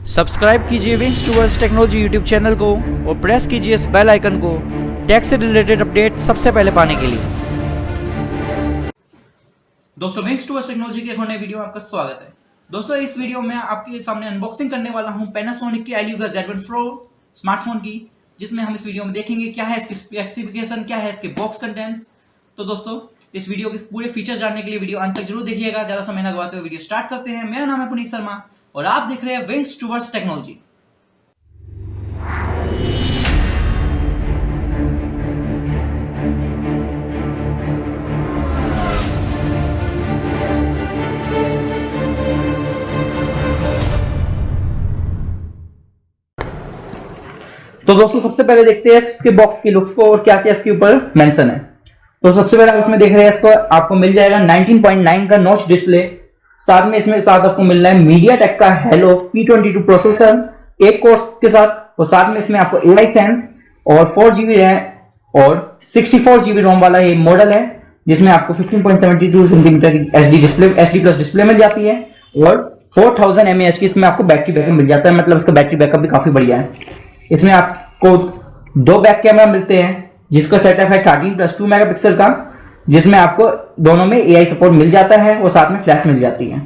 Subscribe कीजिए wings towards technology YouTube channel को और प्रेस कीजिए इस बेल आइकन को टेक से रिलेटेड अपडेट सबसे पहले पाने के लिए। दोस्तों विंग्स टूवर्ड्स टेक्नोलॉजी के एक नए वीडियो में आपका स्वागत है। दोस्तों इस वीडियो में आपके सामने अनबॉक्सिंग करने वाला हूं पैनासोनिक की एल्यूगा Z1 Pro स्मार्टफोन की, जिसमें हम इस वीडियो में देखेंगे क्या है इसकी स्पेसिफिकेशन, क्या है इसके बॉक्स कंटेंट्स। तो दोस्तों इस वीडियो के पूरे फीचर्स जानने के लिए वीडियो अंत तक जरूर देखिएगा। ज्यादा समय न गवाते हुए वीडियो स्टार्ट करते हैं। मेरा नाम है पुनीत शर्मा और आप देख रहे हैं विंग्स टूवर्ड्स टेक्नोलॉजी। तो दोस्तों सबसे पहले देखते हैं इसके बॉक्स की लुक्स को और क्या क्या इसके ऊपर मेंशन है। तो सबसे पहले आप इसमें देख रहे हैं, इसको आपको मिल जाएगा 19.9 का नॉच डिस्प्ले। साथ में इसमें आपको मिल रहा है मीडियाटेक का हेलो P22 प्रोसेसर 8 कोर्स के साथ, और साथ में इसमें आपको AI सेंस और 4GB रैम और 64GB रोम वाला ये मॉडल है, जिसमें आपको 15.72 सेंटीमीटर की HD प्लस डिस्प्ले मिल जाती है और 4000 mAh की इसमें आपको बैटरी बैकअप मिल जाता है। मतलब इसका बैटरी बैकअप भी काफी बढ़िया है। इसमें आपको दो बैक कैमरा मिलते हैं, जिसका सेटअप है 13+2 मेगापिक्सल का, जिसमें आपको दोनों में AI सपोर्ट मिल जाता है और साथ में फ्लैश मिल जाती है।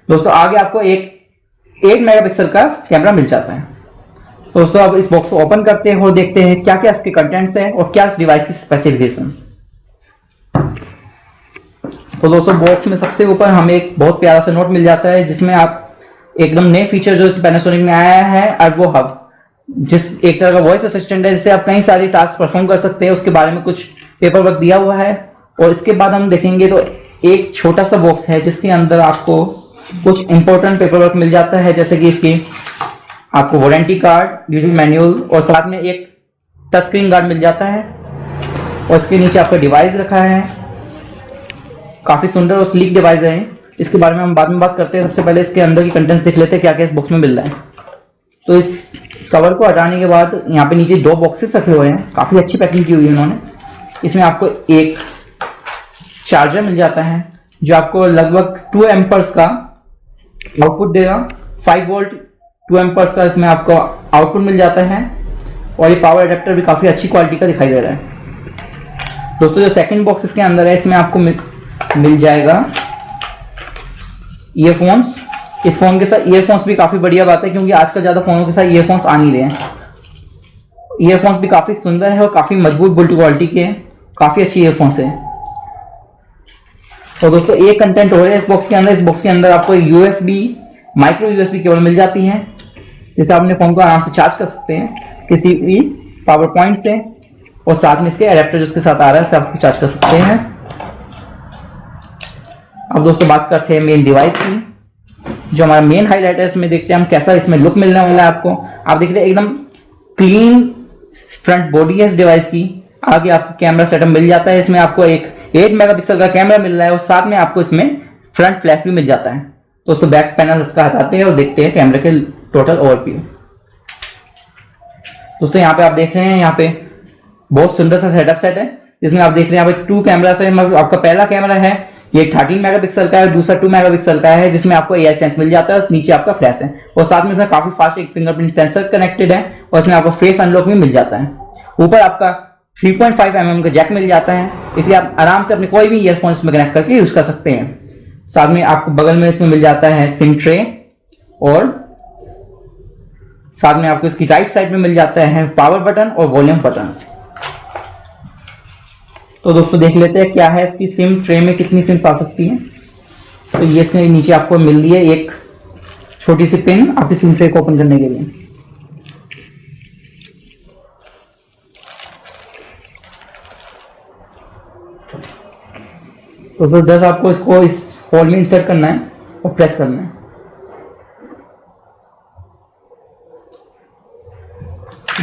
दोस्तों आगे आपको एक 8 मेगापिक्सल का कैमरा मिल जाता है। दोस्तों अब इस बॉक्स को ओपन करते हैं और देखते हैं क्या क्या इसके कंटेंट्स हैं और क्या इस डिवाइस की स्पेसिफिकेशंस। तो दोस्तों बॉक्स में सबसे ऊपर हमें एक बहुत प्यारा सा नोट मिल जाता है, जिसमें आप एकदम नए फीचर जो इस पैनासोनिक में आया है अर्बो हब, जिस एक तरह का वॉइस असिस्टेंट है, जिससे आप कई सारे टास्क परफॉर्म कर सकते हैं। उसके बारे में कुछ पेपर वर्क दिया हुआ है। और इसके बाद हम देखेंगे तो एक छोटा सा बॉक्स है, जिसके अंदर आपको कुछ इंपॉर्टेंट पेपर वर्क मिल जाता है, जैसे कि इसकी आपको वारंटी कार्ड, यूजर मैनुअल और साथ में एक टच स्क्रीन गार्ड मिल जाता है। और इसके नीचे आपका डिवाइस रखा है, काफी सुंदर और स्लीक डिवाइस है। इसके बारे में हम बाद में बात करते हैं। सबसे पहले इसके अंदर की कंटेंट्स देख लेते हैं क्या क्या इस बॉक्स में मिल रहा है। तो इस कवर को हटाने के बाद यहाँ पे नीचे दो बॉक्सेस रखे हुए हैं, काफी अच्छी पैकिंग की हुई है उन्होंने। इसमें आपको एक चार्जर मिल जाता है, जो आपको लगभग 2 एम्पर्स का आउटपुट देगा। 5 वोल्ट 2 एम्पर्स का इसमें आपको आउटपुट मिल जाता है। और ये पावर अडेप्टर भी काफी अच्छी क्वालिटी का दिखाई दे रहा है। दोस्तों जो सेकंड बॉक्स इसके अंदर है, इसमें आपको मिल जाएगा ईयरफोन्स। इस फोन के साथ ईयरफोन्स भी काफी बढ़िया बात है, क्योंकि आजकल ज्यादा फोनों के साथ ईयरफोन्स आ नहीं रहे हैं। ईयरफोन्स भी काफी सुंदर है और काफी मजबूत बिल्ड क्वालिटी के हैं, काफी अच्छी ईयरफोन्स है। तो दोस्तों एक कंटेंट हो रहा है इस बॉक्स के अंदर। इस बॉक्स के अंदर आपको माइक्रो यूएसबी केबल मिल जाती है, जिससे आप अपने फोन को आराम से चार्ज कर सकते हैं किसी भी पावर पॉइंट से। और साथ में इसके एडेप्टर जिसके साथ आ रहा है, आप उसको चार्ज कर सकते हैं। अब दोस्तों बात करते हैं मेन डिवाइस की, जो हमारा मेन हाईलाइट है। इसमें देखते हैं हम कैसा इसमें लुक मिलने वाला है आपको। आप देख रहे हैं एकदम क्लीन फ्रंट बॉडी है इस डिवाइस की। आगे आपको कैमरा सेटअप मिल जाता है। इसमें आपको एक 8 मेगापिक्सल का कैमरा मिल रहा है और साथ में आपको इसमें फ्रंट फ्लैश भी मिल जाता है। दोस्तों बैक पैनल इसका हटाते हैं और देखते हैं कैमरे के टोटल ओवरव्यू। दोस्तों यहाँ पे आप देख रहे हैं, यहाँ पे बहुत सुंदर सा सेटअप सेट है, जिसमें आप देख रहे हैं यहाँ पे 2 कैमरास है। आपका पहला कैमरा है ये 13 मेगापिक्सल का है, दूसरा 2 मेगापिक्सल का है, जिसमें आपको AI सेंस मिल जाता है। नीचे आपका फ्लैश है और साथ में इसमें काफी फास्ट एक फिंगरप्रिंट सेंसर कनेक्टेड है और इसमें आपको फेस अनलॉक भी मिल जाता है। ऊपर आपका 3.5 mm का जैक मिल जाता है, इसलिए आप आराम से अपने कोई भी ईयरफोन इसमें कनेक्ट करके यूज कर सकते हैं। साथ में आपको बगल में इसमें मिल जाता है सिम ट्रे और साथ में आपको इसकी राइट साइड में मिल जाता है पावर बटन और वॉल्यूम बटन। तो दोस्तों देख लेते हैं क्या है इसकी सिम ट्रे में कितनी सिम्स आ सकती हैं। तो ये इसमें नीचे आपको मिल रही है एक छोटी सी पिन आपकी सिम ट्रे को ओपन करने के लिए। तो फिर बस आपको इसको इस होल में इंसर्ट करना है और प्रेस करना है।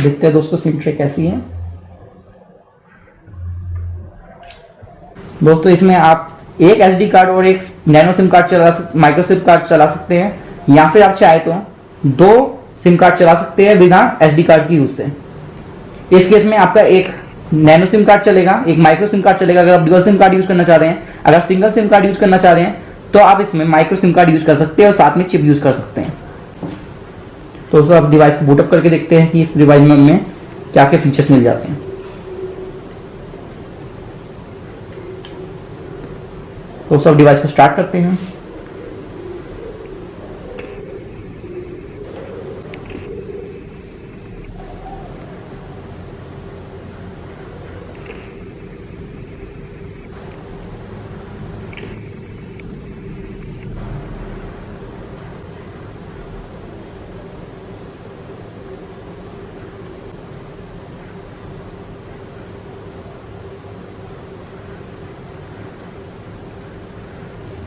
देखते हैं दोस्तों सिम ट्रे कैसी है। दोस्तों इसमें आप एक SD कार्ड और एक nano SIM card micro SIM card चला सकते हैं, या फिर आप चाहे तो 2 सिम कार्ड चला सकते हैं बिना SD कार्ड की यूज से। इस केस में आपका एक नैनो सिम कार्ड चलेगा, एक माइक्रो सिम कार्ड चलेगा। अगर आप डुअल सिम कार्ड यूज करना चाह रहे हैं, अगर आप सिंगल सिम कार्ड यूज करना चाह रहे हैं, तो आप इसमें माइक्रो सिम कार्ड यूज कर सकते हैं और साथ में चिप यूज कर सकते हैं। तो दोस्तों आप डिवाइस को बूटअप करके देखते हैं कि इस डिवाइस में हमें क्या क्या फीचर्स मिल जाते हैं। तो दोस्तों आप डिवाइस को स्टार्ट करते हैं।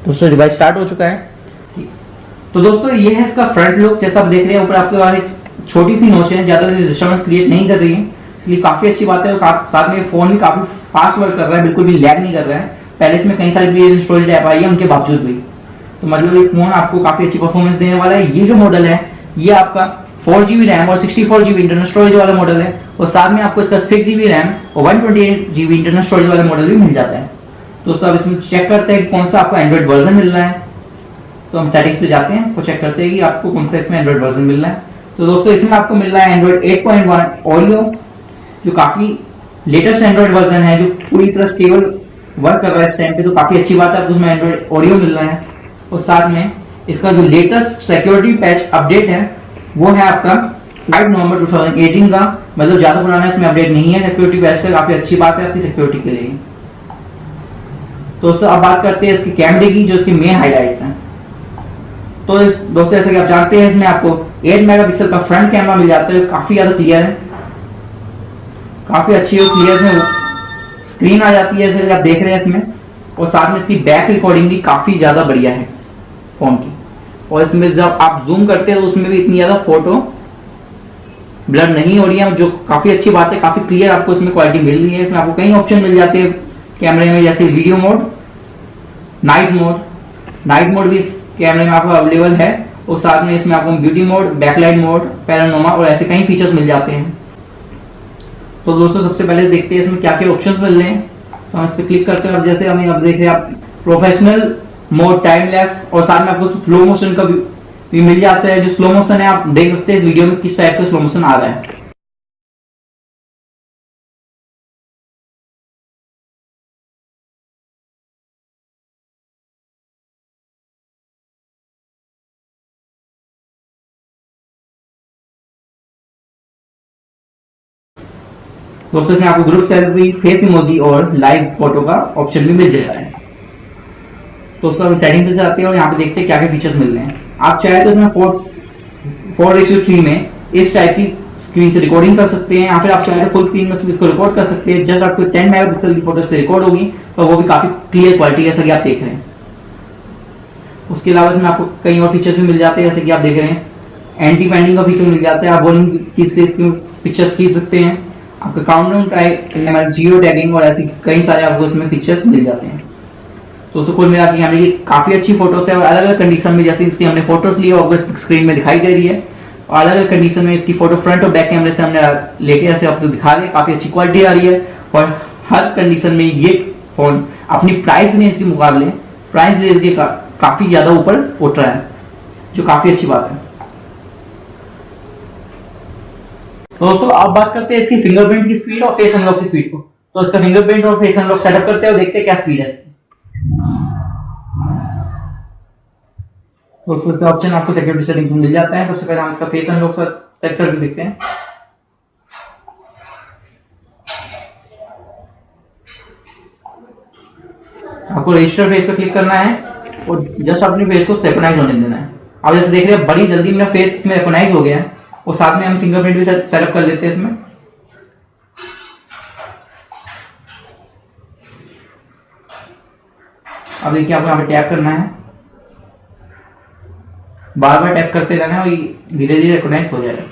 दोस्तों डिवाइस स्टार्ट हो चुका है। तो दोस्तों ये है इसका फ्रंट लुक। जैसा आप देख रहे हैं ऊपर आपके पास एक छोटी सी नोच है, ज्यादा डिस्टर्बेंस क्रिएट नहीं कर रही है, इसलिए काफी अच्छी बात है। और साथ में फोन भी काफी फास्ट वर्क कर रहा है, बिल्कुल भी लैग नहीं कर रहा है। पहले इसमें कई सारी प्री इंस्टॉल्ड ऐप आई है, उनके बावजूद भी तो मतलब ये फोन आपको काफी अच्छी परफॉर्मेंस देने वाला है। ये जो मॉडल है ये आपका 4GB रैम और 64GB इंटरनल स्टोरेज वाला मॉडल है, और साथ में आपको इसका 6GB रैम और 128GB इंटरनल स्टोरेज वाला मॉडल भी मिल जाता है। दोस्तों अब इसमें चेक करते हैं कि कौन सा आपको एंड्रॉइड वर्जन मिल रहा है। तो हम सेटिंग्स पे जाते हैं, तो चेक करते हैं कि आपको कौन सा इसमें एंड्रॉइड वर्जन मिल रहा है। तो दोस्तों इसमें आपको मिल रहा है एंड्रॉइड 8.1 ओरियो, जो काफी लेटेस्ट एंड्रॉइड वर्जन है, जो पूरी तरह स्टेबल वर्क कर रहा है इस टाइम पे, तो काफी अच्छी बात है। आपको उसमें एंड्रॉइड ओरियो मिल रहा है, और साथ में इसका जो लेटेस्ट सिक्योरिटी पैच अपडेट है वो है आपका 5 नवंबर 2018 का, मतलब ज्यादा पुराना इसमें अपडेट नहीं है सिक्योरिटी पैच का। काफी अच्छी बात है आपकी सिक्योरिटी के लिए। दोस्तों अब बात करते हैं इसके कैमरे की, जो इसके मेन हाईलाइट्स हैं। तो दोस्तों जैसे कि आप जानते हैं इसमें आपको 8 मेगापिक्सल का फ्रंट कैमरा मिल जाता है, काफी ज्यादा क्लियर है, काफी अच्छी और क्लियर है स्क्रीन आ जाती है जैसे आप देख रहे हैं इसमें। और साथ में इसकी बैक रिकॉर्डिंग भी काफी ज्यादा बढ़िया है फोन की, और इसमें जब आप जूम करते हैं तो उसमें भी इतनी ज्यादा फोटो ब्लर नहीं हो रही है, जो काफी अच्छी बात है। काफी क्लियर आपको इसमें क्वालिटी मिल रही है। इसमें आपको कई ऑप्शन मिल जाते हैं कैमरे में, जैसे वीडियो मोड, नाइट मोड भी इस कैमरे में आपको अवेलेबल है, और साथ में इसमें आपको beauty mode, backlight mode, panorama और ऐसे कई फीचर्स मिल जाते हैं। तो दोस्तों सबसे पहले देखते हैं इसमें क्या क्या ऑप्शंस मिल रहे हैं। तो हम इस पर क्लिक करते हैं, और जैसे हमें अब देख रहे हैं आप प्रोफेशनल मोड, टाइम लैप्स, और साथ में आपको स्लो मोशन का भी मिल जाता है। जो स्लो मोशन है आप देख सकते हैं इस वीडियो में किस टाइप का स्लो मोशन आ रहा है। दोस्तों इसमें आपको ग्रुप सेल्फी, फेस इमोजी और लाइव फोटो का ऑप्शन भी मिल जाता है। तो उसका सेटिंग पे जाते हैं और यहाँ पे देखते हैं क्या क्या फीचर्स मिल रहे हैं। आप चाहे तो इसमें 4:3 में इस टाइप की स्क्रीन से रिकॉर्डिंग कर सकते हैं, या फिर आप चाहे तो फुल स्क्रीन में इसको रिकॉर्ड कर सकते हैं। जस्ट आपको 10 मेगापिक्सल की फोटो से रिकॉर्ड होगी, तो वो भी काफी क्लियर क्वालिटी जैसा कि आप देख रहे हैं। उसके अलावा इसमें आपको कई और फीचर्स भी मिल जाते हैं, जैसे कि आप देख रहे हैं एंटी पैनिंग का फीचर मिल जाता है। आप बोलिंग की पिक्चर्स खींच सकते हैं, आपका काउंटडाउन टाइम, जियो टैगिंग और ऐसी कई सारे आपको इसमें फीचर्स मिल जाते हैं। तो उसको कुल मिला के कैमरे की काफी अच्छी फोटोस है, और अलग अलग कंडीशन में जैसे इसकी हमने फोटोज ली आपको स्क्रीन में दिखाई दे रही है, और अलग अलग कंडीशन में इसकी फोटो फ्रंट और बैक कैमरे से हमने लेके ऐसे आपको दिखा रहे, काफी अच्छी क्वालिटी आ रही है। और हर कंडीशन में ये फोन अपनी प्राइस रेंज के मुकाबले प्राइस रेंज के काफी ज्यादा ऊपर उठ रहा है, जो काफी अच्छी बात है। दोस्तों अब बात करते हैं इसकी फिंगरप्रिंट की स्पीड और फेस अनलॉक की स्पीड को। तो इसका फिंगरप्रिंट और फेस अनलॉक सेटअप करते हैं और देखते हैं क्या स्पीड है इसकी। तो उसका ऑप्शन आपको सिक्योरिटी सेटिंग्स में मिल जाता है। सबसे पहले हम इसका फेस अनलॉक सेट करके देखते हैं। आपको रजिस्टर फेस पे क्लिक करना है और जस्ट अपने फेस को सिंक्रोनाइज होने देना है। आप जैसे देख रहे हैं बड़ी जल्दी मेरा फेस इसमें सिंक्रोनाइज हो गया है, और साथ में हम फिंगरप्रिंट भी सेटअप कर लेते हैं इसमें। अब देखिए आपको यहाँ पे टैप करना है, बार बार टैप करते रहना है और धीरे धीरे रिकॉग्नाइज हो जाएगा।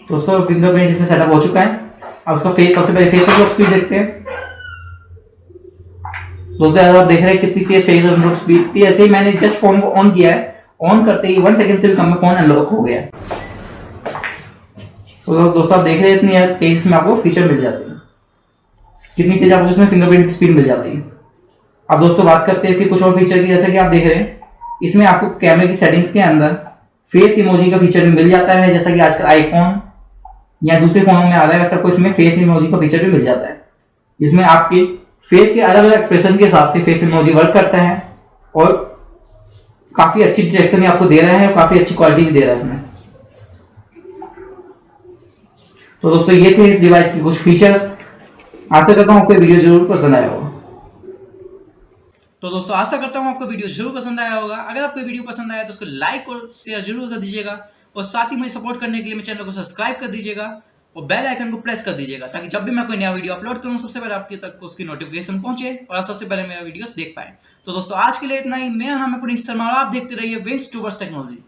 दोस्तों फिंगरप्रिंट इसमें सेटअप हो चुका है। अब उसका फेस, सबसे पहले फेस अनलॉक स्पीड देखते हैं। दोस्तों आप देख रहे हैं कितनी तेज फेस अनलॉक स्पीड थी। ऐसे ही मैंने जस्ट फोन को ऑन किया है, ऑन करते ही 1 सेकंड से भी कम में फोन अनलॉक हो गया। तो दोस्तों आप देख रहे हैं इतनी तेज में आपको फीचर मिल जाते हैं। कितनी तेज आपको इसमें फिंगरप्रिंट स्पीड मिल जाती है। अब दोस्तों बात करते हैं कि कुछ और फीचर की, जैसे कि आप देख रहे हैं इसमें आपको कैमरे की सेटिंग्स के अंदर फेस इमोजी का फीचर भी मिल जाता है, जैसा कि आजकल आईफोन या दूसरे फोनों में आ रहा है वैसा कुछ में फेस इमोजी का फीचर भी मिल जाता है, जिसमें आपके फेस के अलग अलग एक्सप्रेशन के हिसाब से फेस इमोजी वर्क करता है और काफी अच्छी डिटेक्शन आपको दे रहा है और काफी अच्छी क्वालिटी भी दे रहा है इसमें। तो दोस्तों ये थे इस डिवाइस के कुछ फीचर्स। आशा करता हूँ आपको वीडियो जरूर पसंद आया होगा। तो दोस्तों आशा करता हूँ आपको वीडियो जरूर पसंद आया होगा। अगर आपको वीडियो पसंद आया तो उसको लाइक और शेयर जरूर कर दीजिएगा और साथ ही मुझे सपोर्ट करने के लिए मेरे चैनल को सब्सक्राइब कर दीजिएगा और बेल आइकन को प्रेस कर दीजिएगा, ताकि जब भी मैं कोई नया वीडियो अपलोड करूँ सबसे पहले आपके तक उसकी नोटिफिकेशन पहुंचे और आप सबसे पहले मेरा वीडियोस देख पाए। तो दोस्तों आज के लिए इतना ही। मेरा नाम है पुनीत शर्मा और आप देखते रहिए विंग्स टूवर्ड्स टेक्नोलॉजी।